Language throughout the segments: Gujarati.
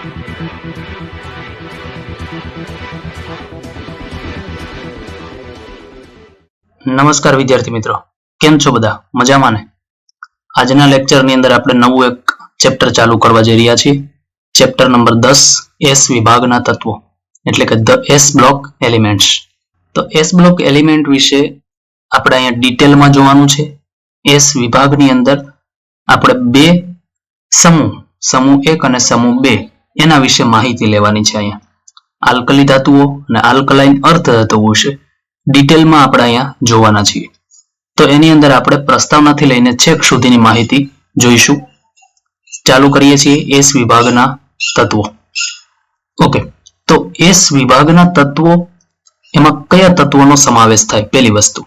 નમસ્કાર વિદ્યાર્થી મિત્રો, કેમ છો બધા? મજામાં ને? આજના લેક્ચરની અંદર આપણે નવું એક ચેપ્ટર ચાલુ કરવા જઈ રહ્યા છીએ. ચેપ્ટર નંબર 10 એસ વિભાગના તત્વો એટલે કે ધ એસ બ્લોક એલિમેન્ટ્સ. તો એસ બ્લોક એલિમેન્ટ વિશે આપણે અહીંયા ડિટેલમાં જોવાનું છે. એસ વિભાગની અંદર આપણે બે સમૂહ 1 અને સમૂહ 2 એના વિશે માહિતી લેવાની છે. અહીંયા આલ્કલી ધાતુઓ અને આલ્કલાઇન અર્ધ ધાતુઓ છે. ડિટેલમાં આપણે અહીંયા જોવાના છીએ. તો એની અંદર આપણે પ્રસ્તાવનાથી લઈને છેક સુધીની માહિતી જોઈશું. ચાલુ કરીએ છીએ એસ વિભાગના તત્વો. ઓકે, તો એસ વિભાગના તત્વો એમાં કયા તત્વોનો સમાવેશ થાય? પહેલી વસ્તુ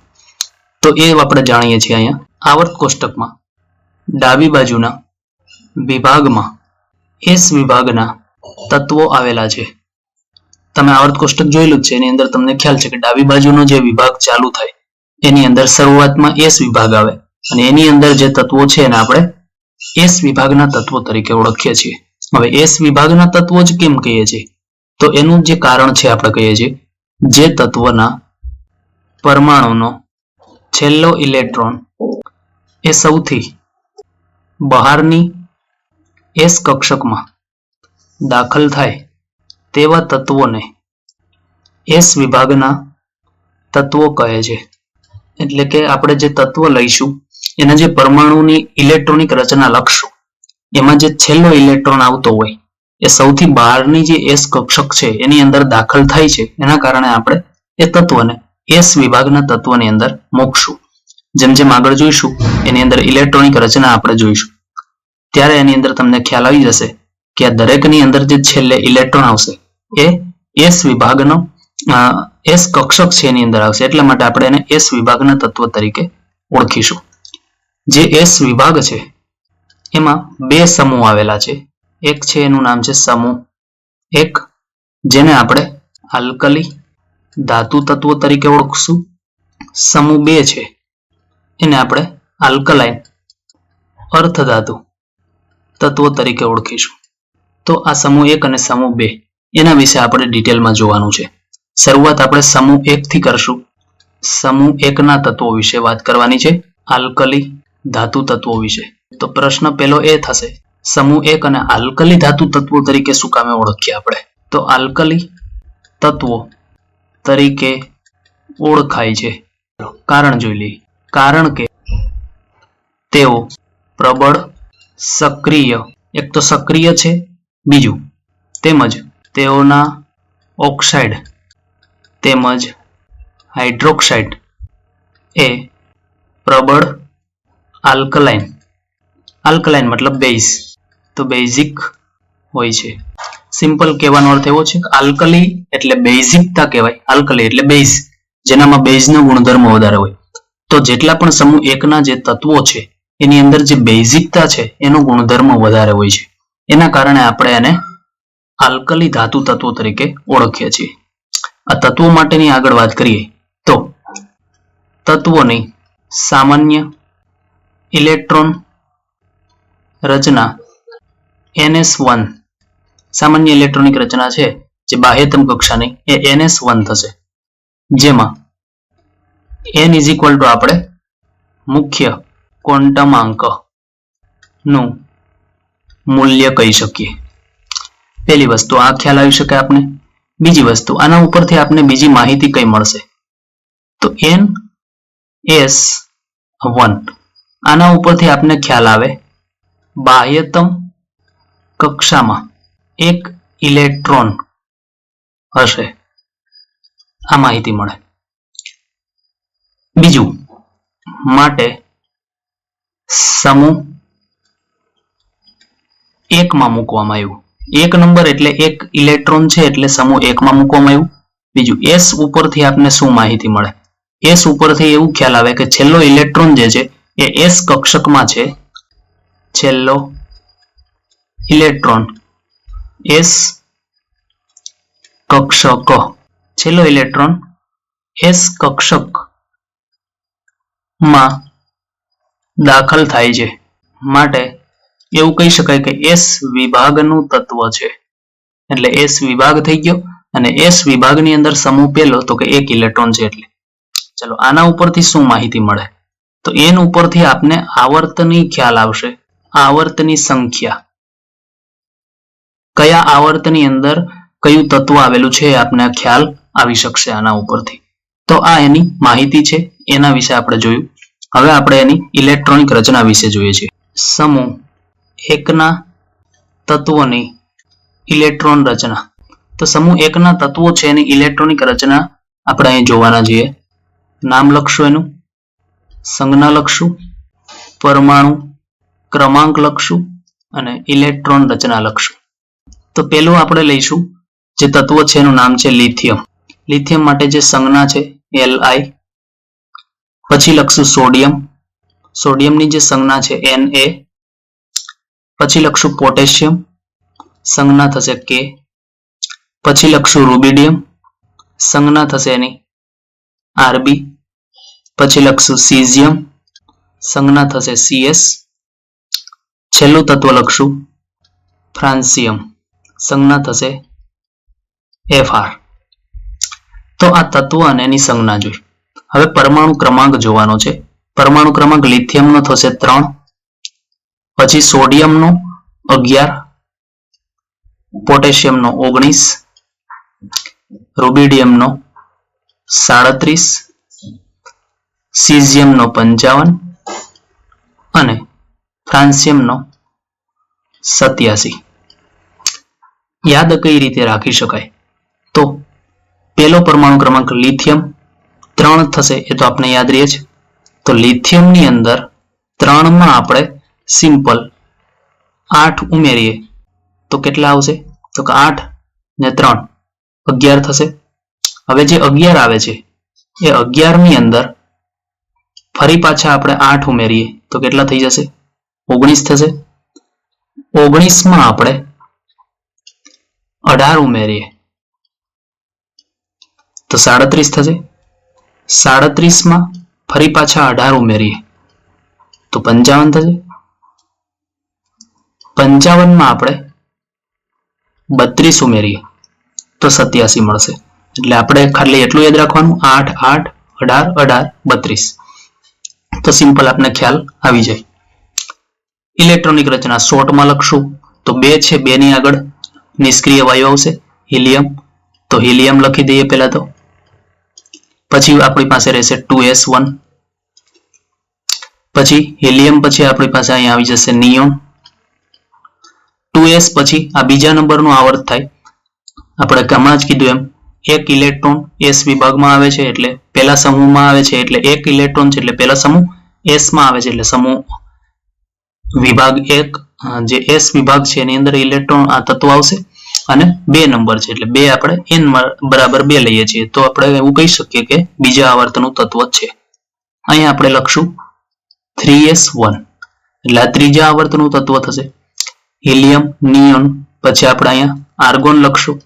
તો એ આપણે જાણીએ છીએ. અહીંયા આવર્ત કોષ્ટકમાં ડાબી બાજુના વિભાગમાં એસ વિભાગના તત્વો આવેલા છે. તમે આવર્ત કોષ્ટક જોયેલું જ છે. એની અંદર તમને ખ્યાલ છે કે ડાબી બાજુનો જે વિભાગ ચાલુ થાય એની અંદર શરૂઆતમાં એસ વિભાગ આવે અને એની અંદર જે તત્વો છે એને આપણે એસ વિભાગના તત્વો તરીકે ઓળખીએ છીએ. હવે એસ વિભાગના તત્વો જ કેમ કહીએ છીએ? તો એનું જે કારણ છે આપણે કહીએ છીએ જે તત્વના પરમાણુનો છેલ્લો ઇલેક્ટ્રોન એ સૌથી બહારની એસ કક્ષકમાં દાખલ થાય તેવા તત્વોને એસ વિભાગના તત્વો કહે છે. એટલે કે આપણે જે તત્વ લઈશું એના જે પરમાણુની ઇલેક્ટ્રોનિક રચના લખશું એમાં જે છેલ્લો ઇલેક્ટ્રોન આવતો હોય એ સૌથી બહારની જે એસ કક્ષક છે એની અંદર દાખલ થાય છે. એના કારણે આપણે એ તત્વને એસ વિભાગના તત્વની અંદર મૂકશું. જેમ જેમ આગળ જોઈશું એની અંદર ઇલેક્ટ્રોનિક રચના આપણે જોઈશું ત્યારે એની અંદર તમને ખ્યાલ આવી જશે કે આ દરેકની અંદર જે છેલ્લે ઇલેક્ટ્રોન આવશે એ એસ વિભાગનો એસ કક્ષક છે એની અંદર આવશે. એટલા માટે આપણે એને એસ વિભાગના તત્વ તરીકે ઓળખીશું. જે એસ વિભાગ છે એમાં બે સમૂહ આવેલા છે. એક છે એનું નામ છે સમૂહ 1 જેને આપણે આલ્કલી ધાતુ તત્વો તરીકે ઓળખશું. સમૂહ 2 છે એને આપણે આલ્કલાઇન અર્ધ ધાતુ તત્વો તરીકે ઓળખીશું. તો આ સમૂહ 1 અને સમૂહ 2 એના વિશે આપણે ડિટેલમાં જોવાનું છે. શરૂઆત આપણે સમૂહ 1 થી કરશું. સમૂહ 1 ના તત્વો વિશે વાત કરવાની છે, આલ્કલી ધાતુ તત્વો વિશે. તો પ્રશ્ન પહેલો એ થશે, સમૂહ 1 અને આલ્કલી ધાતુ તત્વો તરીકે શું કામે ઓળખીએ આપણે? તો આલ્કલી તત્વો તરીકે ઓળખાય છે કારણ જોઈ લઈએ. કારણ કે તેઓ પ્રબળ, સક્રિય, એક તો સક્રિય છે, બીજું તેમજ તેઓના ઓક્સાઇડ તેમજ હાઇડ્રોક્સાઇડ એ પ્રબળ આલ્કલાઇન મતલબ બેઝ, તો બેઝિક હોય છે. સિમ્પલ કહેવાનો અર્થ એવો છે કે આલ્કલી એટલે બેઝિકતા કહેવાય, આલ્કલી એટલે બેઝ જેનામાં બેઝનો ગુણધર્મ વધારે હોય. તો જેટલા પણ સમૂહ 1 ના જે તત્વો છે એની અંદર જે બેઝિકતા છે એનો ગુણધર્મ વધારે હોય છે. એના કારણે આપણે એને આલ્કલી ધાતુ તત્વો તરીકે ઓળખીએ છીએ. આ તત્વો માટેની આગળ વાત કરીએ તો તત્વોની સામાન્ય ઇલેક્ટ્રોન રચના NS1 સામાન્ય ઇલેક્ટ્રોનિક રચના છે જે બાહ્યતમ કક્ષાની એ NS1 થશે. જેમાં n ઇઝ ઇક્વલ ટુ આપણે મુખ્ય ક્વોન્ટમાંક નું મૂલ્ય કહી શકીએ. પહેલી વસ્તુ આ ખ્યાલ આવી શકે આપને. બીજી વસ્તુ આના ઉપરથી આપને બીજી માહિતી કઈ મળશે? તો NS1 આના ઉપરથી આપને ખ્યાલ આવે બાહ્યતમ કક્ષામાં એક ઇલેક્ટ્રોન હશે, આ માહિતી મળે. બીજું માટે સમૂહ 1 માં મૂકવામાં આવ્યું. 1 નંબર એટલે એક ઇલેક્ટ્રોન છે એટલે સમૂહ 1 માં મૂકવામાં આવ્યું. બીજું એસ ઉપરથી આપને શું માહિતી મળે? એસ ઉપરથી એવું ખ્યાલ આવે કે છેલ્લો ઇલેક્ટ્રોન જે છે એ એસ કક્ષકમાં છે. છેલ્લો ઇલેક્ટ્રોન એસ કક્ષક, છેલ્લો ઇલેક્ટ્રોન એસ કક્ષકમાં દાખલ થાય છે. માટે એવું કહી શકાય કે એસ વિભાગનું તત્વ છે. એટલે S વિભાગ થઈ ગયો અને S વિભાગની અંદર સમૂહ પહેલો તો કે 1 ઇલેક્ટ્રોન છે એટલે. ચલો આના ઉપરથી શું માહિતી મળે? તો એન ઉપરથી આપને આવર્તની ખ્યાલ આવશે. આવર્તની સંખ્યા. કયા આવર્તની અંદર કયું તત્વ આવેલું છે એ આપને ખ્યાલ આવી શકશે આના ઉપરથી. તો આ એની માહિતી છે, એના વિશે આપણે જોયું. હવે આપણે એની ઇલેક્ટ્રોનિક રચના વિશે જોઈએ છીએ. સમૂહ એકના તત્વોની ઇલેક્ટ્રોન રચના. તો સમૂહ એકના તત્વો છે એની ઇલેક્ટ્રોનિક રચના આપણે અહીં જોવાના છીએ. નામ લખશું એનું, સંજ્ઞા લખશું, પરમાણુ ક્રમાંક લખશું અને ઇલેક્ટ્રોન રચના લખશું. તો પેલું આપણે લઈશું જે તત્વ છે એનું નામ છે લિથિયમ. લિથિયમ માટે જે સંજ્ઞા છે Li. પછી લખશું સોડિયમ. સોડિયમની જે સંજ્ઞા છે Na. પછી લખશું પોટેશિયમ, સંજ્ઞા થશે K. પછી લખશું રુબિડિયમ, સંજ્ઞા થશે એની Rb. પછી લખશું સીઝિયમ, સંજ્ઞા થશે CS. છેલ્લું તત્વ લખશું ફ્રાન્સિયમ, સંજ્ઞા થશે Fr. તો આ તત્વ અને એની સંજ્ઞા જોઈ. હવે પરમાણુ ક્રમાંક જોવાનો છે. પરમાણુ ક્રમાંક લિથિયમનો થશે 3, પછી સોડિયમનો 11, પોટેશિયમનો 19, રુબિડિયમનો 37, સીઝિયમનો 55 અને ફ્રાન્સિયમનો 87. યાદ કઈ રીતે રાખી શકાય? તો પહેલો પરમાણુ ક્રમાંક લિથિયમ 3 થશે, એ તો આપણે યાદ રહે છે. તો લિથિયમની અંદર 3 માં આપણે સિમ્પલ 8 ઉમેરીએ તો કેટલા આવશે? તો કે 8 ને 3 11 થશે. હવે જે 11 આવે છે એ 11 ની અંદર ફરી પાછા આપણે 8 ઉમેરીએ તો કેટલા થઈ જશે? 19 થશે. 19 માં આપણે 18 ઉમેરીએ તો 37 થશે. 37 માં ફરી પાછા 18 ઉમેરીએ તો 55 થશે. 55 માં આપણે 32 ઉમેરીએ તો 87 મળશે. એટલે આપણે ખાલી એટલું યાદ રાખવાનું 8 8 18 18 32. તો સિમ્પલ આપણે ખ્યાલ આવી જાય. ઇલેક્ટ્રોનિક રચના શોર્ટમાં લખશું તો 2 છે, 2 ની આગળ નિષ્ક્રિય વાયુ આવશે હિલિયમ. તો હિલિયમ લખી દઈએ પહેલા તો. પછી આપણી પાસે રહેશે 2s1. પછી હિલિયમ પછી આપણી પાસે અહીંયા આવી જશે નિયોન. 2s પછી આ બીજા નંબરનું આવર્ત થાય. આપણે હમણાં જ કીધું એમ એક ઇલેક્ટ્રોન S વિભાગમાં આવે છે એટલે પહેલા સમૂહમાં આવે છે એટલે એક ઇલેક્ટ્રોન છે એટલે પહેલા સમૂહ S માં આવે છે એટલે સમૂહ વિભાગ 1 જે S વિભાગ છે એની અંદર ઇલેક્ટ્રોન આ તત્વ આવશે અને 2 નંબર છે એટલે 2 આપણે n બરાબર 2 લઈએ છીએ તો આપણે એવું કહી શકીએ કે બીજા આવર્તનું તત્વ છે. અહીંયા આપણે લખશું 3s1 એટલે આ ત્રીજા આવર્તનું તત્વ થશે. હિલિયમ નિયોન પછી આપણે અહીંયા આર્ગોન લખશું.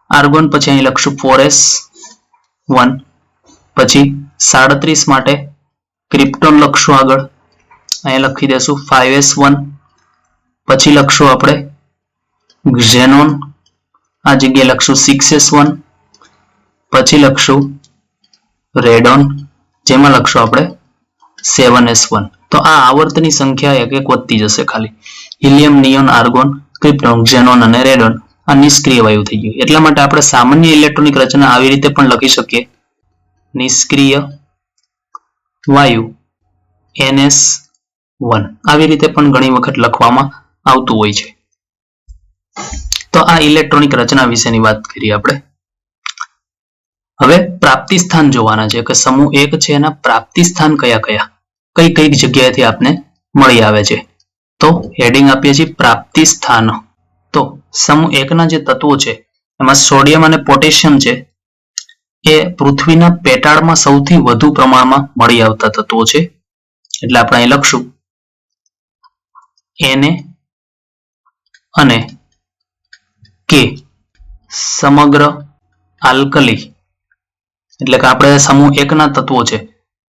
આર્ગોન પછી અહીં લખશું 4s1. પછી 37 માટે ક્રિપ્ટોન લખશું આગળ. અહીંયા લખી દેશું 5s1. પછી લખશું આપણે ઝેનોન, આ જગ્યાએ લખશું 6s1. પછી લખશું રેડોન, જેમાં લખશું આપણે 7s1. તો આ આવર્તની સંખ્યા એક એક વધતી જશે ખાલી. Helium, neon, argon, krypton, xenon અને રેડોન આ નિષ્ક્રિય વાયુ થઈ ગયું. એટલા માટે આપણે સામાન્ય ઇલેક્ટ્રોનિક રચના આવી રીતે પણ લખી શકીએ. નિષ્ક્રિય વાયુ NS1 આવી રીતે પણ ઘણી વખત લખવામાં આવતું હોય છે. તો આ ઇલેક્ટ્રોનિક રચના વિશેની વાત કરીએ આપણે. હવે પ્રાપ્તિ સ્થાન જોવાના છે કે સમૂહ 1 છે એના પ્રાપ્તિ સ્થાન કયા કયા, કઈ કઈ જગ્યાએથી આપને મળી આવે છે. તો હેડિંગ આપીએ છીએ પ્રાપ્તિ સ્થાન. તો સમૂહ 1 ના જે તત્વો છે એમાં સોડિયમ અને પોટેશિયમ છે એ પૃથ્વીના પેટાળમાં સૌથી વધુ પ્રમાણમાં મળી આવતા તત્વો છે. એટલે આપણે અહીં લખશું Na અને K. સમગ્ર આલ્કલી એટલે કે આપણે સમૂહ 1 ના તત્વો છે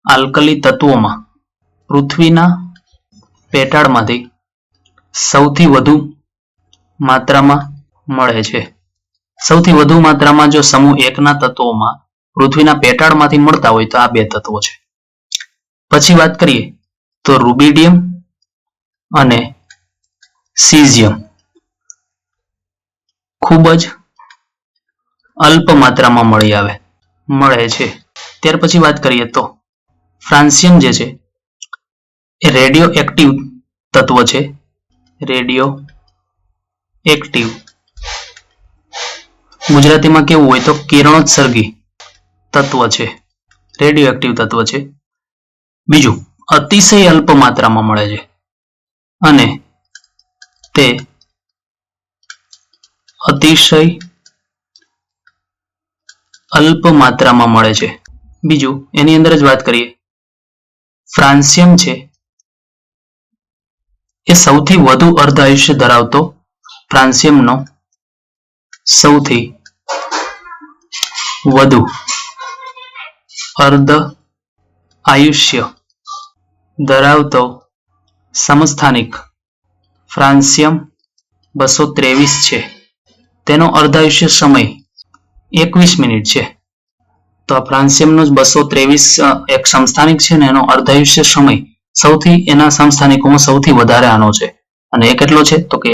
આલ્કલી તત્વોમાં પૃથ્વીના પેટાળમાંથી સૌથી વધુ માત્રામાં મળે છે. સૌથી વધુ માત્રામાં જો સમૂહ 1 ના તત્વોમાં પૃથ્વીના પેટાળમાંથી મળતા હોય તો આ બે તત્વો છે. પછી વાત કરીએ તો રૂબિડિયમ અને સીઝિયમ ખૂબ જ અલ્પ માત્રામાં મળે છે. ત્યાર પછી વાત કરીએ તો ફ્રાન્સિયમ જે છે એ રેડિયો એક્ટિવ તત્વ છે. રેડિયો એક્ટિવ ગુજરાતીમાં કેવું હોય તો કિરણોત્સર્ગી તત્વ છે. રેડિયો એક્ટિવ તત્વ છે. બીજું અતિશય અલ્પ માત્રામાં મળે છે અને તે અતિશય અલ્પ માત્રામાં મળે છે. બીજું એની અંદર જ વાત કરીએ ફ્રાન્સિયમ છે એ સૌથી વધુ અર્ધ આયુષ્ય ધરાવતો ફ્રાન્સિયમનો સૌથી વધુ અર્ધ આયુષ્ય ધરાવતો સમસ્થાનિક ફ્રાન્સિયમ 223 છે. તેનો અર્ધાયુષ્ય સમય 21 મિનિટ છે. તો આ ફ્રાન્સિયમનો 223 એક સમસ્થાનિક છે ને એનો અર્ધાયુષ્ય સમય એના સમસ્થાનિકોમાં સૌથી વધારે આનો છે. અને એ કેટલો છે તો કે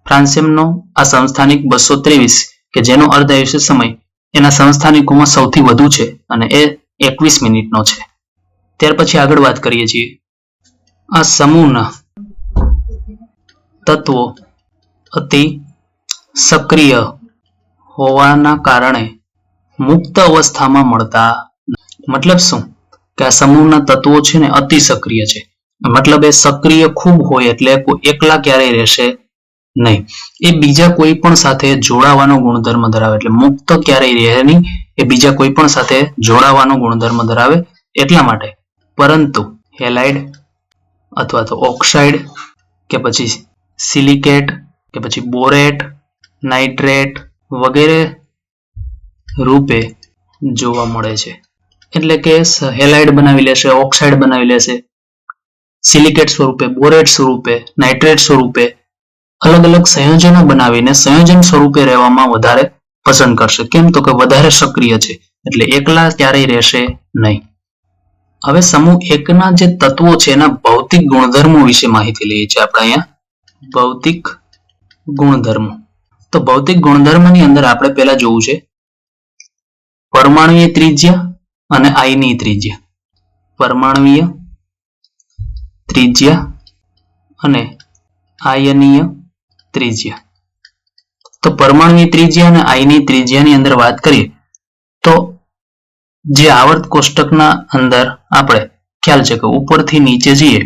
ફ્રાન્સિયમનો આ સમસ્થાનિક 223 કે જેનો અર્ધાયુષ્ય સમય એના સમસ્થાનિકોમાં સૌથી વધુ છે અને એ 21 મિનિટનો છે. ત્યાર પછી આગળ વાત કરીએ છીએ આ સમૂહના તત્વો અતિ સક્રિય હોવાના કારણે મુક્ત અવસ્થામાં મળતા મતલબ શું કે આ સમૂહના તત્વો છે ને અતિ સક્રિય છે. મતલબ એ સક્રિય ખૂબ હોય એટલે એકલા ક્યારેય રહેશે નહીં. એ બીજા કોઈ પણ સાથે જોડાવાનો ગુણધર્મ ધરાવે એટલે મુક્ત ક્યારેય રહે નહીં. એ બીજા કોઈ પણ સાથે જોડાવાનો ગુણધર્મ ધરાવે એટલા માટે. પરંતુ હેલાઇડ અથવા તો ઓક્સાઇડ કે પછી સિલિકેટ કે પછી બોરેટ નાઇટ્રેટ વગેરે રૂપે જોવા મળે છે. એટલે કે હેલાઇડ બનાવી લેશે, ઓક્સાઇડ બનાવી લેશે, સિલિકેટ સ્વરૂપે, બોરેટ સ્વરૂપે, નાઇટ્રેટ સ્વરૂપે અલગ અલગ સંયોજનો બનાવીને સંયોજન સ્વરૂપે રહેવામાં વધારે પસંદ કરશે. કેમ તો કે વધારે સક્રિય છે એટલે એકલા ક્યારેય રહેશે નહીં. હવે સમૂહ 1 ના જે તત્વો છે એના ભૌતિક ગુણધર્મો વિશે માહિતી લઈએ છીએ આપણે અહીંયા. ભૌતિક ગુણધર્મો. તો ભૌતિક ગુણધર્મની અંદર આપણે પહેલા જોવું છે પરમાણુય ત્રિજ્યા અને આયનીય ત્રિજ્યા. પરમાણુય ત્રિજ્યા અને આયનીય ત્રિજ્યા. તો પરમાણુય ત્રિજ્યા અને આયનીય ત્રિજ્યાની અંદર વાત કરીએ તો જે આવર્ત કોષ્ટકના અંદર આપણે ખ્યાલ છે કે ઉપરથી નીચે જઈએ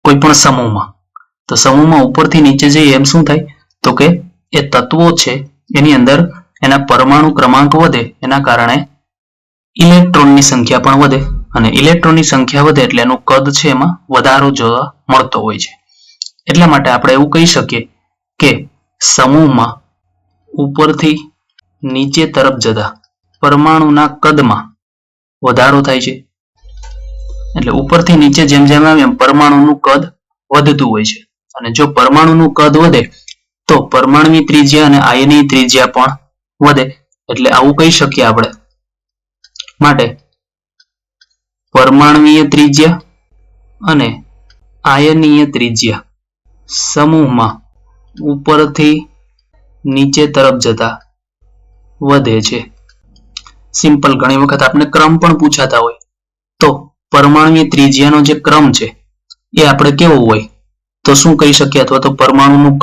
કોઈ પણ સમૂહમાં તો સમૂહમાં ઉપરથી નીચે જઈએ એમ શું થાય તો કે એ તત્વો છે એની અંદર એના પરમાણુ ક્રમાંક વધે એના કારણે ઇલેક્ટ્રોનની સંખ્યા પણ વધે અને ઇલેક્ટ્રોનની સંખ્યા વધે એટલે એનું કદ છે એમાં વધારો જોવા મળતો હોય છે. એટલા માટે આપણે એવું કહી શકીએ કે સમૂહમાં ઉપરથી નીચે તરફ જતા પરમાણુના કદમાં વધારો થાય છે. એટલે ઉપરથી નીચે જેમ જેમ આવે એમ પરમાણુનું કદ વધતું હોય છે અને જો પરમાણુનું કદ વધે તો પરમાણુની ત્રિજ્યા અને આયનીય ત્રિજ્યા પણ વધે. એટલે આવું કહી શકીએ આપણે. માટે પરમાણુય ત્રિજ્યા અને આયનીય ત્રિજ્યા સમૂહમાં ઉપરથી નીચે તરફ જતા વધે છે. સિમ્પલ ઘણી વખત આપણે ક્રમ પણ પૂછાતા હોય તો પરમાણુય ત્રિજ્યાનો જે ક્રમ છે એ આપણે કેવો હોય તો શું કહી શકીએ અથવા તો પરમાણુનું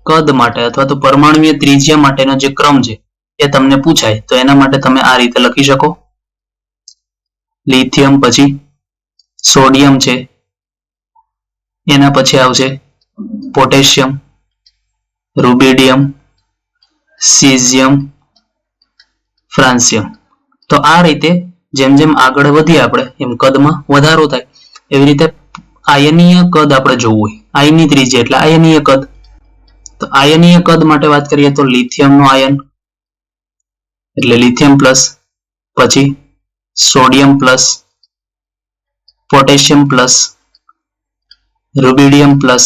કદ માટે અથવા તો પરમાણુય ત્રિજ્યા માટેનો જે ક્રમ છે એ તમને પૂછાય તો એના માટે તમે આ રીતે લખી શકો. લિથિયમ પછી સોડિયમ છે એના પછી આવશે પોટેશિયમ, રૂબિડિયમ, સીઝિયમ, ફ્રાન્સિયમ. તો આ રીતે જેમ જેમ આગળ વધીએ આપણે એમ કદમાં વધારો થાય. એવી રીતે આયનીય કદ આપણે જોવું હોય આયનીય ત્રિજ્યા એટલે આયનીય કદ. તો આયનીય કદ માટે વાત કરીએ તો લિથિયમનો આયન એટલે લિથિયમ પ્લસ, પછી sodium plus, potassium plus, rubidium plus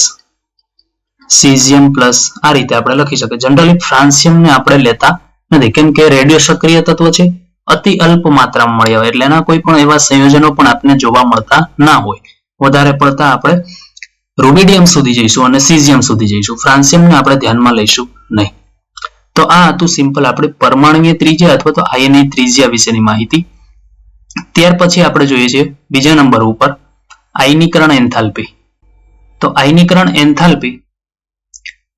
caesium plus આ રીતે આપણે લખી શકીએ. જનરલી ફ્રાન્સિયમને આપણે લેતા નથી, કેમ કે રેડિયો સક્રિય તત્વ છે, અતિ અલ્પ માત્રામાં મળ્યા હોય એટલે એના કોઈ પણ એવા સંયોજનો પણ આપણને જોવા મળતા ના હોય. વધારે પડતા આપણે રૂબિડિયમ સુધી જઈશું અને સીઝિયમ સુધી જઈશું. ફ્રાન્સિયમને આપણે ધ્યાનમાં લઈશું નહીં. તો આ હતું સિમ્પલ આપણે પરમાણુય ત્રિજ્યા અથવા તો આયનીય ત્રિજ્યા વિશેની માહિતી. ત્યાર પછી આપણે જોઈએ છીએ બીજા નંબર ઉપર આયનીકરણ એન્થાલ્પી. તો આયનીકરણ એન્થાલ્પી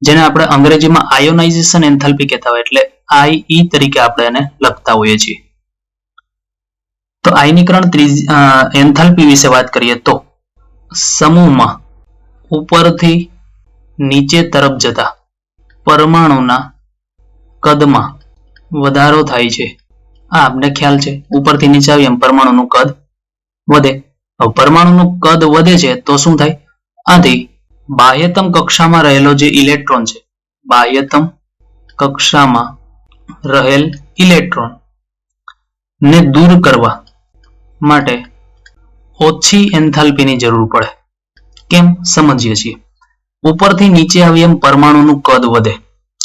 જેને આપણે અંગ્રેજીમાં આયોનાઇઝેશન એન્થાલ્પી કહેતા હોય એટલે આઈ તરીકે આપણે એને લખતા હોઈએ છીએ. તો આયનીકરણ એન્થાલ્પી વિશે વાત કરીએ તો સમૂહમાં ઉપરથી નીચે તરફ જતા પરમાણુના કદમાં વધારો થાય છે. આ આપણે ખ્યાલ છે. ઉપરથી નીચે આવીએ એમ પરમાણુનું કદ વધે. હવે પરમાણુનું કદ વધે છે તો શું થાય? આથી બાહ્યતમ કક્ષામાં રહેલો જે ઇલેક્ટ્રોન છે, બાહ્યતમ કક્ષામાં રહેલ ઇલેક્ટ્રોન ને દૂર કરવા માટે ઓછી એન્થાલ્પીની જરૂર પડે. કેમ? સમજીએ છીએ. ઉપરથી નીચે આવીએ એમ પરમાણુનું કદ વધે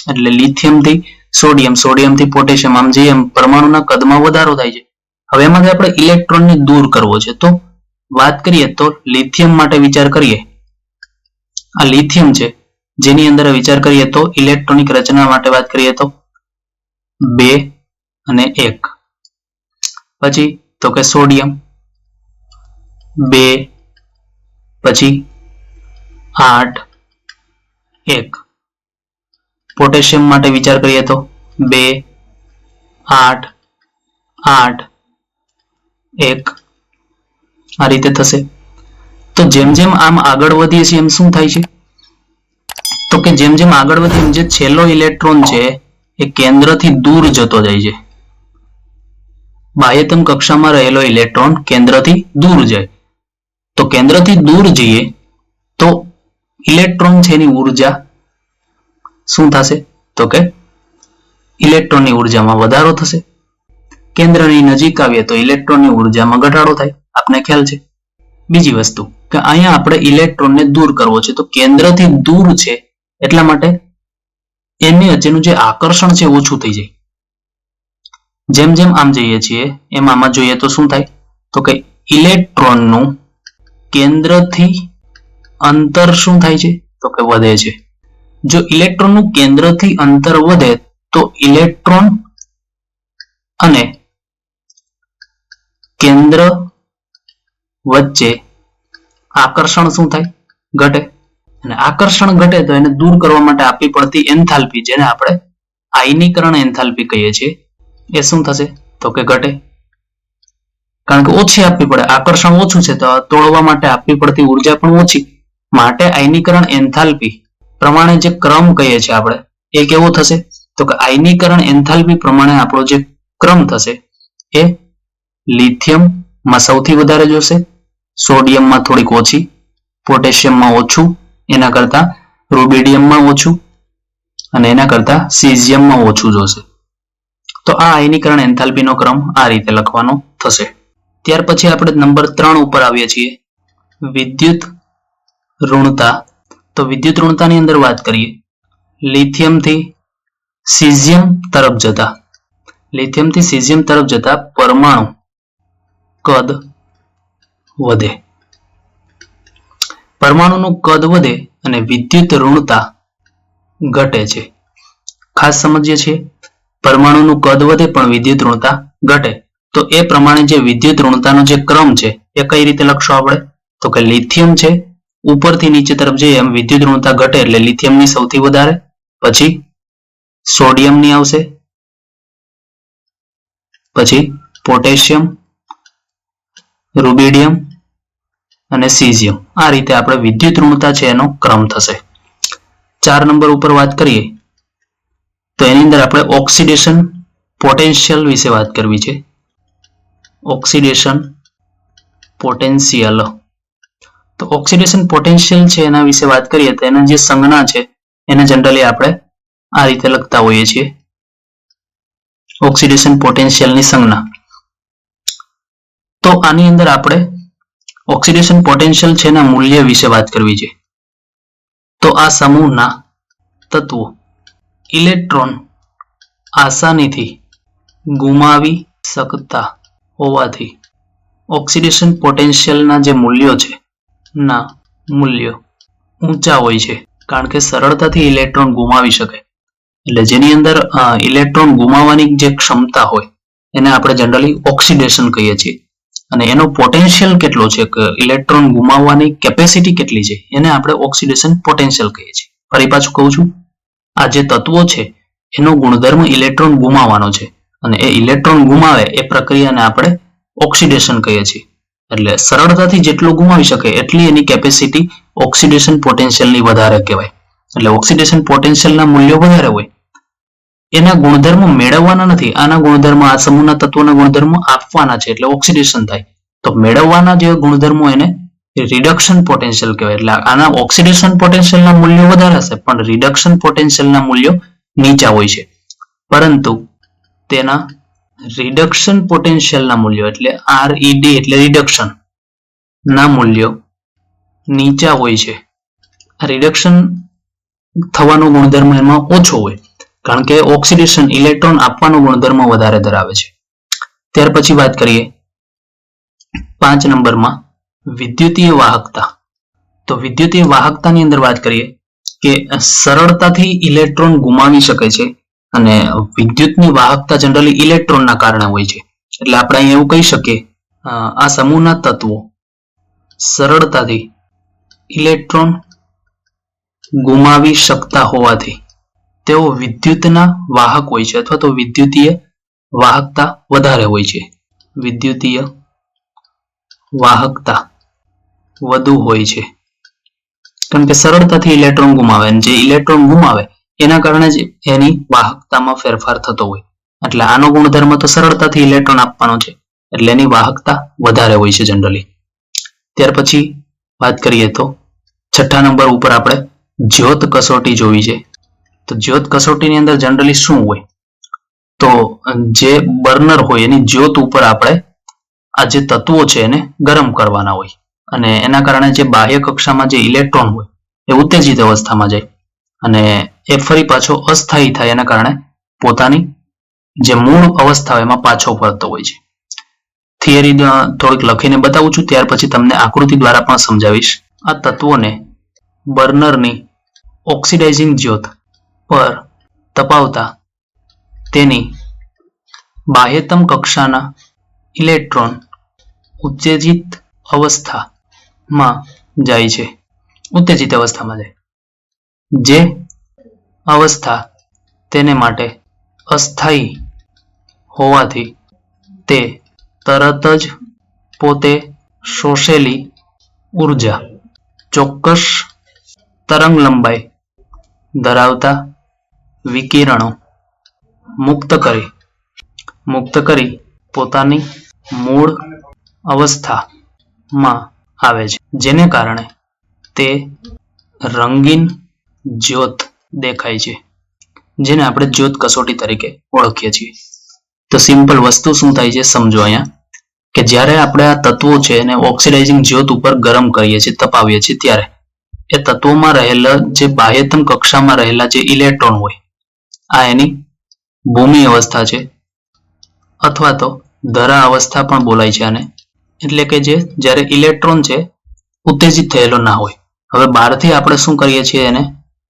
એટલે લિથિયમથી સોડિયમ, સોડિયમથી પોટેશિયમ, આમ જે એમ પરમાણુના કદમાં વધારો થાય છે. હવે એમાંથી આપણે ઇલેક્ટ્રોનને દૂર કરવો છે. તો વાત કરીએ તો લિથિયમ માટે વિચાર કરીએ. આ લિથિયમ છે જેની અંદર વિચાર કરીએ તો ઇલેક્ટ્રોનિક રચના માટે વાત કરીએ તો 2 અને 1. પછી તો કે સોડિયમ 2 પછી 8 1. પોટેશિયમ માટે વિચાર કરીએ તો 2 8 8 1. આ રીતે થશે. તો જેમ જેમ આમ આગળ વધીએ છીએ એમ શું થાય છે? તો કે જેમ જેમ આગળ વધીએ એમ જે છેલ્લો ઇલેક્ટ્રોન છે એ કેન્દ્રથી દૂર જતો જાય છે. બાહ્યતમ કક્ષામાં રહેલો ઇલેક્ટ્રોન કેન્દ્રથી દૂર જાય. તો કેન્દ્રથી દૂર જઈએ તો ઇલેક્ટ્રોન છે એની ઉર્જા શું થશે? તો કે ઇલેક્ટ્રોનની ઉર્જામાં વધારો થશે. કેન્દ્રની નજીક આવીએ તો ઇલેક્ટ્રોનની ઉર્જામાં ઘટાડો થાય. આપને ખ્યાલ છે. બીજી વસ્તુ કે અહીંયા આપણે ઇલેક્ટ્રોનને દૂર કરવો છે તો કેન્દ્રથી દૂર છે એટલા માટે એની વચ્ચેનું જે આકર્ષણ છે ઓછું થઈ જાય. જેમ જેમ આમ જઈએ છીએ એમ આમાં જોઈએ તો શું થાય? તો કે ઇલેક્ટ્રોનનું કેન્દ્રથી અંતર શું થાય છે? તો કે વધે છે. જો ઇલેક્ટ્રોનનું કેન્દ્રથી અંતર વધે તો ઇલેક્ટ્રોન અને કેન્દ્ર વચ્ચે આકર્ષણ શું થાય? ઘટે. અને આકર્ષણ ઘટે તો એને દૂર કરવા માટે આપવી પડતી એન્થાલ્પી જેને આપણે આયનીકરણ એન્થાલ્પી કહીએ છીએ એ શું થશે? તો કે ઘટે. કારણ કે ઓછી આપવી પડે. આકર્ષણ ઓછું છે તો તોડવા માટે આપવી પડતી ઉર્જા પણ ઓછી. માટે આયનીકરણ એન્થાલ્પી પ્રમાણે જે ક્રમ કહીએ છીએ આપણે એ કેવો થશે? તો કે આયનીકરણ એન્થાલ્પી પ્રમાણે આપણો જે ક્રમ થશે એ લિથિયમમાં સૌથી વધારે જોશે, સોડિયમમાં થોડીક ઓછી, પોટેશિયમમાં ઓછું, એના કરતા રૂબિડિયમમાં ઓછું અને એના કરતા સીઝિયમમાં ઓછું જોશે. તો આ આયનીકરણ એન્થાલ્પીનો ક્રમ આ રીતે લખવાનો થશે. ત્યાર પછી આપણે નંબર 3 ઉપર આવીએ છીએ વિદ્યુત ઋણતા. તો વિદ્યુત ઋણતાની અંદર વાત કરીએ લિથિયમથી સીઝિયમ તરફ જતા પરમાણુ કદ વધે. પરમાણુનું કદ વધે અને વિદ્યુત ઋણતા ઘટે છે. ખાસ સમજીએ છીએ પરમાણુનું કદ વધે પણ વિદ્યુત ઋણતા ઘટે. તો એ પ્રમાણે જે વિદ્યુત ઋણતાનો જે ક્રમ છે એ કઈ રીતે લખશો આપણે? તો કે લિથિયમ છે ઉપરથી નીચે તરફ જઈએ એમ વિદ્યુત ઋણતા ઘટે એટલે લિથિયમની સૌથી વધારે, પછી સોડિયમની આવશે, પછી પોટેશિયમ, રૂબિડિયમ અને સીઝિયમ. આ રીતે આપણે વિદ્યુત ઋણતા છે એનો ક્રમ થશે. 4 નંબર ઉપર વાત કરીએ તો એની અંદર આપણે ઓક્સિડેશન પોટેન્શિયલ વિશે વાત કરવી છે. Oxidation potential. તો ઓક્સિડેશન પોટેન્શિયલ છે એના વિશે વાત કરીએ તો એના જે સંજ્ઞા છે એને જનરલી આપણે આ રીતે લખતા હોઈએ છીએ. ઓક્સિડેશન પોટેન્શિયલની સંજ્ઞા. તો આની અંદર આપણે ઓક્સિડેશન પોટેન્શિયલ છે એના મૂલ્ય વિશે વાત કરવી છે. તો આ સમૂહના તત્વો ઇલેક્ટ્રોન આસાનીથી ગુમાવી શકતા હોવાથી ઓક્સિડેશન પોટેન્શિયલના જે મૂલ્યો છે ના મૂલ્યો ઊંચા હોય છે, કારણ કે સરળતાથી ઇલેક્ટ્રોન ગુમાવી શકે. એટલે જેની અંદર ઇલેક્ટ્રોન ગુમાવવાની જે ક્ષમતા હોય એને આપણે જનરલી ઓક્સિડેશન કહીએ છીએ. અને એનો પોટેન્શિયલ કેટલો છે કે ઇલેક્ટ્રોન ગુમાવવાની કેપેસિટી કેટલી છે એને આપણે ઓક્સિડેશન પોટેન્શિયલ કહીએ છીએ. ફરી પાછું કહું છું, આ જે તત્વો છે એનો ગુણધર્મ ઇલેક્ટ્રોન ગુમાવવાનો છે, અને એ ઇલેક્ટ્રોન ગુમાવે એ પ્રક્રિયાને આપણે ઓક્સિડેશન કહીએ છીએ. એટલે સરળતાથી જેટલું ગુમાવી શકે એટલી એની કેપેસિટી ઓક્સિડેશન પોટેન્શિયલની વધારે કહેવાય. એટલે ઓક્સિડેશન પોટેન્શિયલના મૂલ્યો વધારે હોય. એના ગુણધર્મો મેળવવાના નથી, આના ગુણધર્મો આ સમૂહના તત્વોના ગુણધર્મો આપવાના છે એટલે ઓક્સિડેશન થાય. તો મેળવવાના જે ગુણધર્મો એને રિડક્શન પોટેન્શિયલ કહેવાય. એટલે આના ઓક્સિડેશન પોટેન્શિયલના મૂલ્યો વધારે હશે પણ રિડક્શન પોટેન્શિયલના મૂલ્યો નીચા હોય છે. પરંતુ તેના રિડક્શન પોટેન્શિયલના મૂલ્યો એટલે RED એટલે રિડક્શન ના મૂલ્યો નીચા હોય છે. રિડક્શન થવાનો ગુણધર્મ એમાં ઓછો હોય, કારણ કે ઓક્સિડેશન ઇલેક્ટ્રોન આપવાનો ગુણધર્મ વધારે ધરાવે છે. ત્યાર પછી વાત કરીએ 5 નંબરમાં વિદ્યુતીય વાહકતા. તો વિદ્યુતીય વાહકતાની અંદર વાત કરીએ કે સરળતાથી ઇલેક્ટ્રોન ગુમાવી શકે છે, અને વિદ્યુતની વાહકતા જનરલી ઇલેક્ટ્રોનના કારણે હોય છે. એટલે આપણે અહીં એવું કહી શકીએ આ સમૂહના તત્વો સરળતાથી ઇલેક્ટ્રોન ગુમાવી શકતા હોવાથી તેઓ વિદ્યુતના વાહક હોય છે, અથવા તો વિદ્યુતીય વાહકતા વધારે હોય છે. વિદ્યુતીય વાહકતા વધુ હોય છે, કારણ કે સરળતાથી ઇલેક્ટ્રોન ગુમાવે, અને જે ઇલેક્ટ્રોન ગુમાવે એના કારણે જ એની વાહકતામાં ફેરફાર થતો હોય. એટલે આનો ગુણધર્મ તો સરળતાથી ઇલેક્ટ્રોન આપવાનો છે, એટલે એની વાહકતા વધારે હોય છે જનરલી. ત્યાર પછી વાત કરીએ તો 6 નંબર ઉપર આપણે જ્યોત કસોટી જોવી છે. તો જ્યોત કસોટીની અંદર જનરલી શું હોય? તો જે બર્નર હોય એની જ્યોત ઉપર આપણે આ જે તત્વો છે એને ગરમ કરવાના હોય, અને એના કારણે જે બાહ્ય કક્ષામાં જે ઇલેક્ટ્રોન હોય એ ઉત્તેજિત અવસ્થામાં જાય, અને એ ફરી પાછો અસ્થાયી થાય, એના કારણે પોતાની જે મૂળ અવસ્થા હોય એમાં પાછો ફરતો હોય છે. થિયરી થોડીક લખીને બતાવું છું, ત્યાર પછી તમને આકૃતિ દ્વારા પણ સમજાવીશ. આ તત્વોને બર્નરની ઓક્સિડાઇઝિંગ જ્યોત પર તપાવતા તેની બાહ્યતમ કક્ષાના ઇલેક્ટ્રોન ઉત્તેજિત અવસ્થામાં જાય છે. ઉત્તેજિત અવસ્થામાં જાય, જે અવસ્થા તેને માટે અસ્થાયી હોવાથી તે તરત જ પોતે શોષેલી ઉર્જા ચોક્કસ તરંગ લંબાઈ ધરાવતા વિકિરણો મુક્ત કરી પોતાની મૂળ અવસ્થામાં આવે છે, જેને કારણે તે રંગીન જ્યોત દેખાય છે, જેને આપણે જ્યોત કસોટી તરીકે ઓળખીએ છીએ. તો સિમ્પલ વસ્તુ શું થાય છે સમજો અહીંયા, કે જ્યારે આપણે આ તત્વો છે એને ઓક્સિડાઇઝિંગ જ્યોત ઉપર ગરમ કરીએ છીએ, તપાવીએ છીએ, ત્યારે એ તત્વોમાં રહેલા જે બાહ્યતમ કક્ષામાં રહેલા જે ઇલેક્ટ્રોન હોય, આ એની ભૂમિ અવસ્થા છે, અથવા તો ધરા અવસ્થા પણ બોલાય છે આને. એટલે કે જે જ્યારે ઇલેક્ટ્રોન છે ઉત્તેજિત થયેલો ના હોય. હવે બહારથી આપણે શું કરીએ છીએ, એને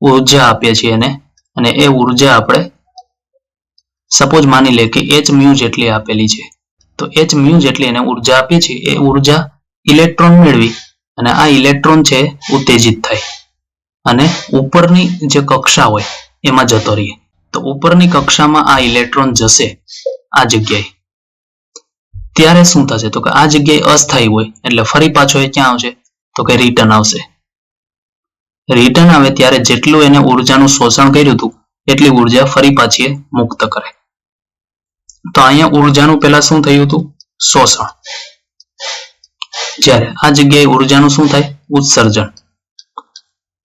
ઉર્જા આપીએ છીએ એને, અને એ ઉર્જા આપણે સપોઝ માની લે કે h મ્યુ જેટલી આપેલી છે, તો h મ્યુ જેટલી એને ઉર્જા આપીએ છીએ, એ ઉર્જા ઇલેક્ટ્રોન મેળવી અને આ ઇલેક્ટ્રોન છે ઉત્તેજિત થાય અને ઉપરની જે કક્ષા હોય એમાં જતો રહે. તો ઉપરની કક્ષામાં આ ઇલેક્ટ્રોન જશે આ જગ્યાએ, ત્યારે શું થશે? તો કે આ જગ્યાએ અસ્થાયી હોય, એટલે ફરી પાછો એ ક્યાં આવશે? તો કે રિટર્ન આવશે. રિટર્ન આવે ત્યારે જેટલું એને ઉર્જાનું શોષણ કર્યું હતું એટલી ઉર્જા ફરી પાછી મુક્ત કરે. તો અહીંયા ઉર્જાનું પહેલા શું થયું હતું? શોષણ. જ્યારે આ જગ્યાએ ઉર્જાનું શું થાય? ઉત્સર્જન.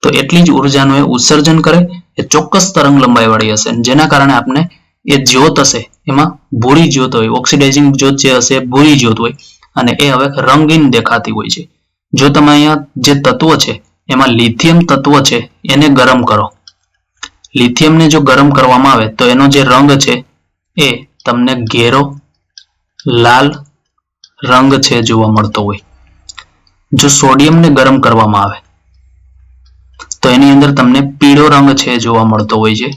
તો એટલી જ ઉર્જાનું એ ઉત્સર્જન કરે, એ ચોક્કસ તરંગ લંબાઈ વાળી હશે, જેના કારણે આપણે એ જ્યોત હશે એમાં ભૂરી જ્યોત હોય, ઓક્સિડાઇઝિંગ જ્યોત જે હશે ભૂરી જ્યોત હોય, અને એ હવે રંગીન દેખાતી હોય છે. જો તમે અહીંયા જે તત્વો છે એમાં લિથિયમ તત્વ છે એને ગરમ કરો. લિથિયમને જો ગરમ કરવામાં આવે તો એનો જે રંગ છે એ તમને ઘેરો લાલ રંગ છે જોવા મળતો હોય. જો સોડિયમને ગરમ કરવામાં આવે તો એની અંદર તમને પીળો રંગ છે જોવા મળતો હોય છે.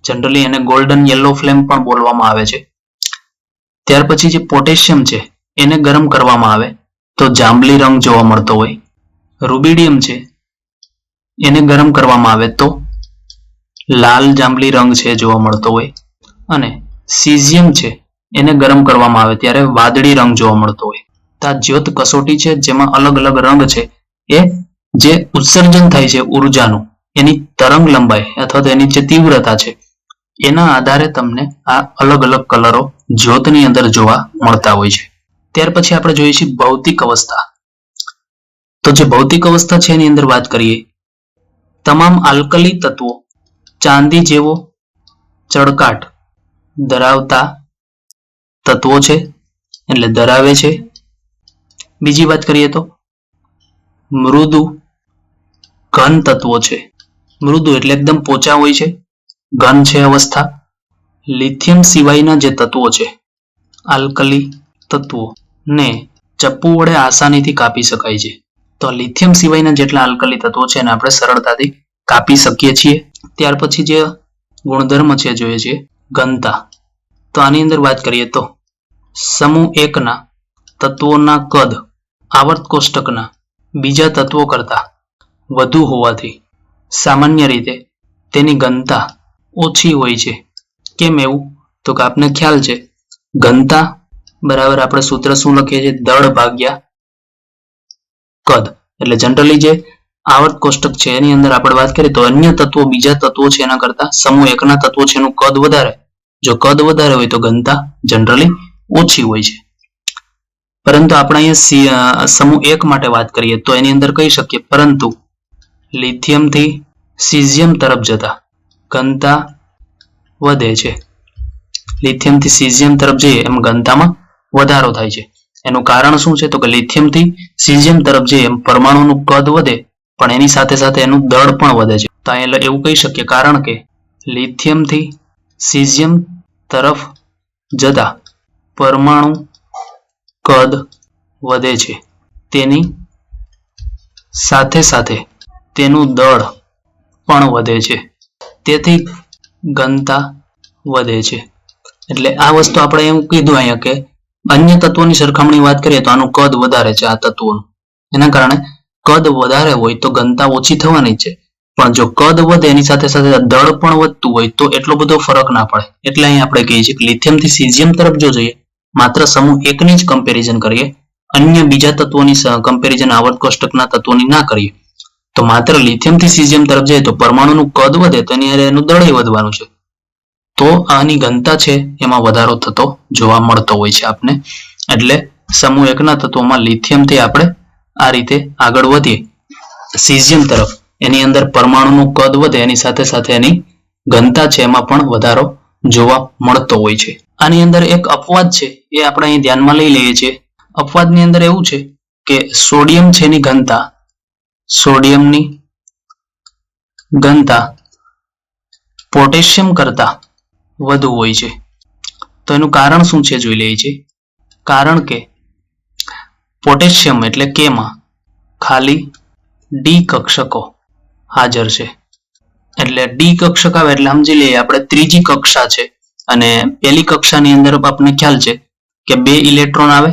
જનરલી એને ગોલ્ડન યલો ફ્લેમ પણ બોલવામાં આવે છે. ત્યાર પછી જે પોટેશિયમ છે એને ગરમ કરવામાં આવે તો જાંબલી રંગ જોવા મળતો હોય. રૂબિડિયમ છે એને ગરમ કરવામાં આવે તો લાલ જાંબલી રંગ છે જોવા મળતો હોય. અને સીઝિયમ છે એને ગરમ કરવામાં આવે ત્યારે વાદળી રંગ જોવા મળતો હોય. તો આ જ્યોત કસોટી છે જેમાં અલગ અલગ રંગ છે એ જે ઉત્સર્જન થાય છે ઉર્જાનું એની તરંગ લંબાઈ અથવા તો એની જે તીવ્રતા છે એના આધારે તમને આ અલગ અલગ કલરો જ્યોતની અંદર જોવા મળતા હોય છે. ત્યાર પછી આપણે જોઈએ છીએ ભૌતિક અવસ્થા. તો જે ભૌતિક અવસ્થા છે એની અંદર વાત કરીએ, તમામ આલ્કલી તત્વો ચાંદી જેવો ચળકાટ ધરાવતા તત્વો છે એટલે ધરાવે છે. બીજી વાત કરીએ તો મૃદુ ઘન તત્વો છે. મૃદુ એટલે એકદમ પોચા હોય છે. ઘન છે અવસ્થા. લિથિયમ સિવાયના જે તત્વો છે આલ્કલી તત્વો ને ચપ્પુ વડે આસાનીથી કાપી શકાય છે. તો લિથિયમ સિવાયના જેટલા આલ્કલી તત્વો છે એને આપણે સરળતાથી કાપી શકીએ છીએ. ત્યાર પછી જે ગુણધર્મ છે જોઈએ છે ઘનતા. તો આની અંદર વાત કરીએ તો સમૂહ 1 ના તત્વોના કદ આવર્ત કોષ્ટકના બીજા તત્વો કરતા વધુ હોવાથી સામાન્ય રીતે તેની ઘનતા ઓછી હોય છે. કેમ એવું? તો કે આપને ખ્યાલ છે ઘનતા બરાબર આપણે સૂત્ર શું લખીએ છીએ? દળ ભાગ્યા કદ. એટલે જનરલી જે આવર્ત કોષ્ટક છે એની અંદર આપણે વાત કરીએ તો અન્ય તત્વો બીજા તત્વો છે એના કરતા સમૂહ 1 ના તત્વો છે એનું કદ વધારે. જો કદ વધારે હોય તો ઘનતા જનરલી ઓછી હોય છે. પરંતુ આપણે અહીંયા સમૂહ 1 માટે વાત કરીએ તો એની અંદર કહી શકીએ પરંતુ લિથિયમથી સીઝિયમ તરફ જતા ઘનતા વધે છે. લિથિયમથી સીઝિયમ તરફ જઈએ એમ ઘનતામાં વધારો થાય છે. એનું કારણ શું છે? તો કે લિથિયમથી સીઝિયમ તરફ જઈએ એમ પરમાણુનું કદ વધે પણ એની સાથે સાથે એનું દળ પણ વધે છે. તો અહીંયા એવું કહી શકીએ કારણ કે લિથિયમથી સીઝિયમ તરફ જતા પરમાણુ કદ વધે છે. તેની સાથે સાથે તેનું દળ પણ વધે છે. તેથી ઘનતા વધે છે. એટલે આ વસ્તુ આપણે એમ કીધું અહીંયા કે અન્ય તત્વોની સરખામણી વાત કરીએ તો આનું કદ વધારે છે આ તત્વોનું. એના કારણે કદ વધારે હોય તો ઘનતા ઓછી થવાની છે. પણ જો કદ વધે એની સાથે સાથે દળ પણ વધતું હોય તો એટલો બધો ફરક ના પડે. એટલે અહીં આપણે કહીએ છીએ કે લિથિયમથી સીઝિયમ તરફ જો જઈએ માત્ર સમૂહ 1 ની જ કમ્પેરિઝન કરીએ, અન્ય બીજા તત્વોની કમ્પેરિઝન આવર્ત કોષ્ટકના તત્વોની ના કરીએ તો માત્ર લિથિયમથી સીઝિયમ તરફ જઈએ તો પરમાણુનું કદ વધે તો એનું દળ વધવાનું છે. તો આની ઘનતા છે એમાં વધારો થતો જોવા મળતો હોય છે આપને. એટલે સમૂહ 1 ના તત્વોમાં લિથિયમથી આપણે આ રીતે આગળ વધીએ સીઝિયમ તરફ એની અંદર પરમાણુનું કદ વધે એની સાથે સાથે એની ઘનતા છે એમાં પણ વધારો જોવા મળતો હોય છે. આની અંદર એક અપવાદ છે એ આપણે અહીં ધ્યાનમાં લઈ લઈએ છીએ. અપવાદની અંદર એવું છે કે સોડિયમ છે એની ઘનતા, સોડિયમની ઘનતા પોટેશિયમ કરતા વધુ હોય છે. તો એનું કારણ શું છે જોઈ લઈએ છીએ. કારણ કે પોટેશિયમ એટલે કે માં ખાલી ડી કક્ષકો હાજર છે. એટલે ડી કક્ષક આવે એટલે સમજી લઈએ આપણે ત્રીજી કક્ષા છે અને પહેલી કક્ષાની અંદર આપણને ખ્યાલ છે કે 2 ઇલેક્ટ્રોન આવે,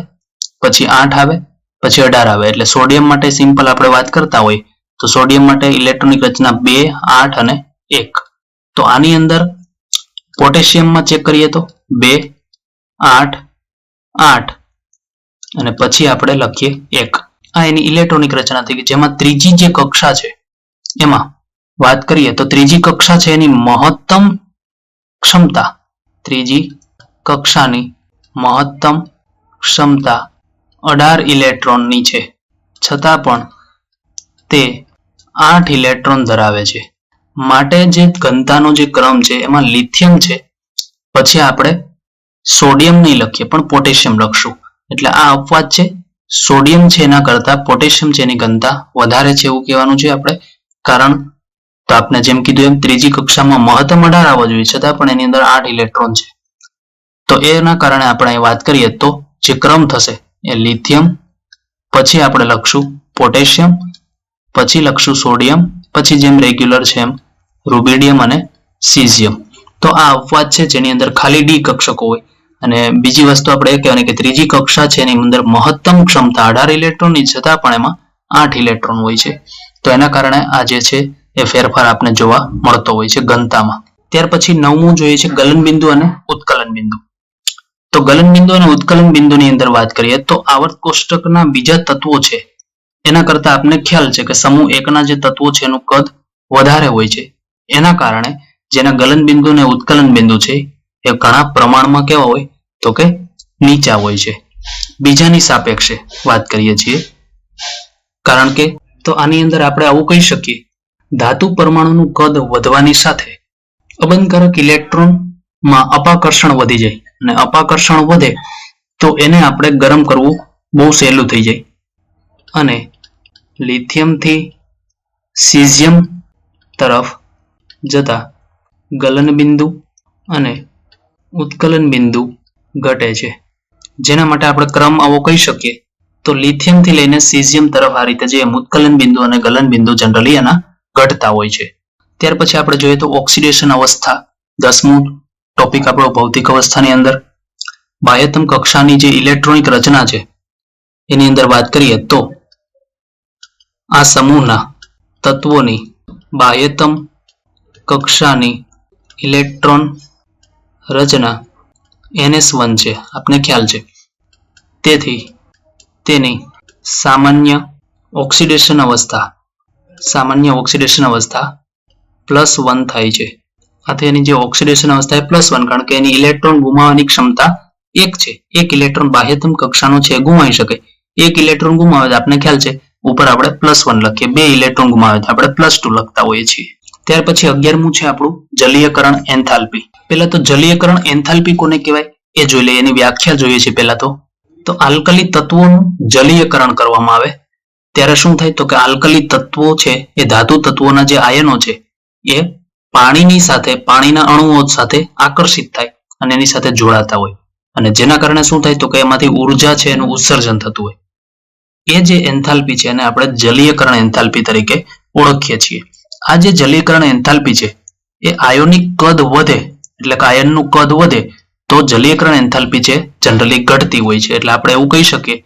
પછી 8 આવે, પછી 18 આવે. એટલે સોડિયમ માટે સિમ્પલ આપણે વાત કરતા હોય તો સોડિયમ માટે ઇલેક્ટ્રોનિક રચના 2, 8 અને 1. તો આની અંદર પોટેશિયમમાં ચેક કરીએ તો 2, 8, 8 અને પછી આપણે લખીએ 1. આ એની ઇલેક્ટ્રોનિક રચના થઈ ગઈ. જેમાં ત્રીજી જે કક્ષા છે એમાં વાત કરીએ તો ત્રીજી કક્ષા છે એની મહત્તમ ક્ષમતા, ત્રીજી કક્ષાની મહત્તમ ક્ષમતા 18 ઇલેક્ટ્રોનની છે. છતાં પણ તે 8 ઇલેક્ટ્રોન ધરાવે છે. માટે જે ઘનતાનો જે ક્રમ છે એમાં લિથિયમ છે, પછી આપણે સોડિયમ નહીં લખીએ પણ પોટેશિયમ લખશું. એટલે આ અપવાદ છે સોડિયમ છે એના કરતા પોટેશિયમ છે એની ઘનતા વધારે છે એવું કહેવાનું છે આપણે. કારણ તો આપણે જેમ કીધું એમ ત્રીજી કક્ષામાં મહત્તમ 18 આવવા જોઈએ છતાં પણ એની અંદર 8 ઇલેક્ટ્રોન છે. તો એના કારણે આપણે અહીં વાત કરીએ તો જે ક્રમ થશે એ લિથિયમ, પછી આપણે લખશું પોટેશિયમ, પછી લખશું સોડિયમ, પછી જેમ રેગ્યુલર છે એમ રૂબિડિયમ અને સીઝિયમ. તો આ અપવાદ છે જેની અંદર ખાલી ડી કક્ષકો હોય. અને બીજી વસ્તુ આપણે એ કહેવાની કે ત્રીજી કક્ષા છે એની અંદર મહત્તમ ક્ષમતા 18 ઇલેક્ટ્રોનની છતાં પણ એમાં 8 ઇલેક્ટ્રોન હોય છે. તો એના કારણે આ જે છે એ ફેરફાર આપણે જોવા મળતો હોય છે ઘનતામાં. ત્યાર પછી 9મું જોઈએ છે ગલનબિંદુ અને ઉત્કલન બિંદુ. તો ગલનબિંદુ અને ઉત્કલન બિંદુની અંદર વાત કરીએ તો આવર્ત કોષ્ટકના બીજા તત્વો છે એના કરતા આપને ખ્યાલ છે કે સમૂહ 1ના જે તત્વો છે એનું કદ વધારે હોય છે. એના કારણે જેના ગલનબિંદુ અને ઉત્કલન બિંદુ છે એ ઘણા પ્રમાણમાં કેવા હોય તો કે નીચા હોય છે. બીજાની સાપેક્ષે વાત કરીએ છીએ. કારણ કે તો આની અંદર આપણે આવું કહી શકીએ ધાતુ પરમાણુનું કદ વધવાની સાથે અબંધકારક ઇલેક્ટ્રોનમાં અપાકર્ષણ વધી જાય અને અપાકર્ષણ વધે તો એને આપણે ગરમ કરવું બહુ સહેલું થઈ જાય. અને લિથિયમથી સીઝિયમ તરફ જતા ગલનબિંદુ અને ઉત્કલન બિંદુ ઘટે છે. જેના માટે આપણે ક્રમ આવો કહી શકીએ તો લિથિયમથી લઈને સીઝિયમ તરફ આ રીતે જે ઉત્કલન બિંદુ અને ગલન બિંદુ જનરલી એના ઘટતા હોય છે. ત્યાર પછી આપણે જોઈએ તો ઓક્સિડેશન અવસ્થા 10મું ટોપિક આપણો ભૌતિક અવસ્થાની અંદર બાહ્યતમ કક્ષાની જે ઇલેક્ટ્રોનિક રચના છે એની અંદર વાત કરીએ તો આ સમૂહના તત્વોની બાહ્યતમ કક્ષાની ઇલેક્ટ્રોન રચના NS1 છે આપને ખ્યાલ છે. તેથી તેની સામાન્ય ઓક્સિડેશન અવસ્થા +1 થાય છે. આથી એની જે ઓક્સિડેશન અવસ્થા એ +1 કારણ કે એની ઇલેક્ટ્રોન ગુમાવવાની ક્ષમતા 1 છે. એક ઇલેક્ટ્રોન બાહ્યતમ કક્ષાનો છે ગુમાવી શકે. એક ઇલેક્ટ્રોન ગુમાવે તો આપણે ખ્યાલ છે ઉપર આપણે +1 લખીએ. 2 ઇલેક્ટ્રોન ગુમાવે તો આપણે +2 લખતા હોઈએ છીએ. ત્યાર પછી 11મું છે આપણું જલીયકરણ એન્થાલ્પી. પહેલા તો જલીયકરણ એન્થાલ્પી કોને કહેવાય એ જોઈ લઈએ. એની વ્યાખ્યા જોઈએ છે પહેલા તો આલ્કલી તત્વોનું જલીયકરણ કરવામાં આવે ત્યારે શું થાય તો કે આલ્કલી તત્વો છે એ ધાતુ તત્વોના જે આયનો છે એ પાણીની સાથે પાણીના અણુઓ સાથે આકર્ષિત થાય અને એની સાથે જોડાતા હોય અને જેના કારણે શું થાય તો કે એમાંથી ઉર્જા છે એનું ઉત્સર્જન થતું હોય. એ જે એન્થાલ્પી છે એને આપણે જલીયકરણ એન્થાલ્પી તરીકે ઓળખીએ છીએ. આ જે જલીયકરણ એન્થાલ્પી છે એ આયોનિક કદ વધે એટલે કે આયનનું કદ વધે તો જલીયકરણ એન્થાલ્પી છે જનરલી ઘટતી હોય છે. એટલે આપણે એવું કહી શકીએ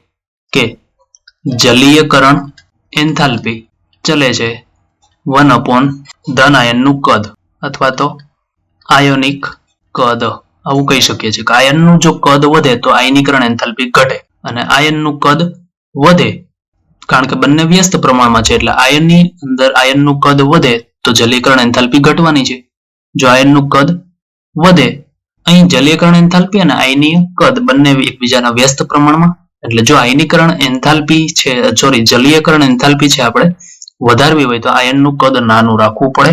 કે જલીયકરણ એન્થાલ્પી ચલે છે 1/ધન આયનનું કદ અથવા તો આયોનિક કદ આવું કહી શકીએ છીએ કે આયનનું જો કદ વધે તો આયનીકરણ એન્થાલ્પી ઘટે અને આયનનું કદ વધે કારણ કે બંને વ્યસ્ત પ્રમાણમાં છે એટલે આયનની અંદર આયનનું કદ વધે તો જલીયકરણ એન્થાલ્પી ઘટવાની છે. જો આયનનું કદ વધે અહીં જલીયકરણ એન્થાલ્પી અને આયનીય કદ બંને એકબીજાના વ્યસ્ત પ્રમાણમાં એટલે જો આયનીકરણ એન્થાલ્પી છે જલીયકરણ એન્થાલ્પી છે આપણે વધારવી હોય તો આયનનું કદ નાનું રાખવું પડે.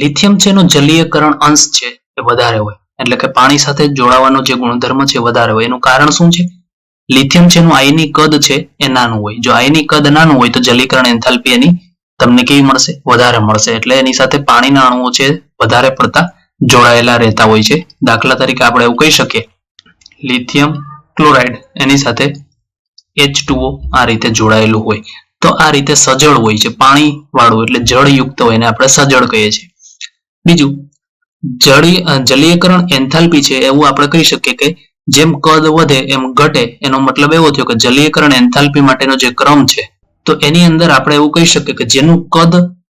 લિથિયમ છે એનો જલીયકરણ અંશ છે એ વધારે હોય એટલે કે પાણી સાથે જોડાવાનો જે ગુણધર્મ છે વધારે હોય. એનું કારણ શું છે? લિથિયમ છે એનું આયની કદ છે એ નાનું હોય. જો આયની કદ નાનું હોય તો જલીયકરણ એન્થાલ્પી એની તમને કેવી મળશે? વધારે મળશે. એટલે એની સાથે પાણીના અણુઓ છે વધારે પડતા જોડાયેલા રહેતા હોય છે. દાખલા તરીકે આપણે એવું કહી શકીએ લિથિયમ ક્લોરાઇડ એની સાથે H2O આ રીતે જોડાયેલું હોય તો આ રીતે સજળ હોય છે. પાણી વાળું એટલે જળયુક્ત હોય એને આપણે સજળ કહીએ છીએ. બીજું જલીયકરણ એન્થાલ્પી છે એવું આપણે કહી શકીએ કે જેમ કદ વધે એમ ઘટે. એનો મતલબ એવો થયો કે જલીયકરણ એન્થાલ્પી માટેનો જે ક્રમ છે તો એની અંદર આપણે એવું કહી શકીએ કે જેનું કદ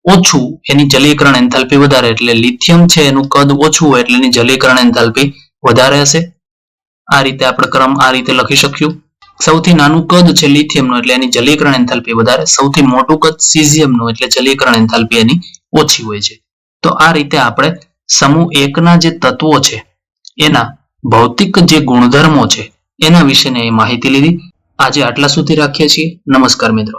ઓછું એની જલીયકરણ એન્થાલ્પી વધારે. એટલે લિથિયમ છે એનું કદ ઓછું હોય એટલે એની જલીયકરણ એન્થાલ્પી વધારે હશે. આ રીતે આપણે ક્રમ આ રીતે લખી શકીશું. સૌથી નાનું કદ છે લિથિયમનું એટલે એની જલીયકરણ એન્થાલ્પી વધારે. સૌથી મોટું કદ સીઝિયમનું એટલે જલીયકરણ એન્થાલ્પી એની ઓછી હોય છે. તો આ રીતે આપણે સમૂહ 1ના જે તત્વો છે એના ભૌતિક જે ગુણધર્મો છે એના વિશેની માહિતી લીધી. આજે આટલા સુધી રાખીએ છીએ. નમસ્કાર મિત્રો.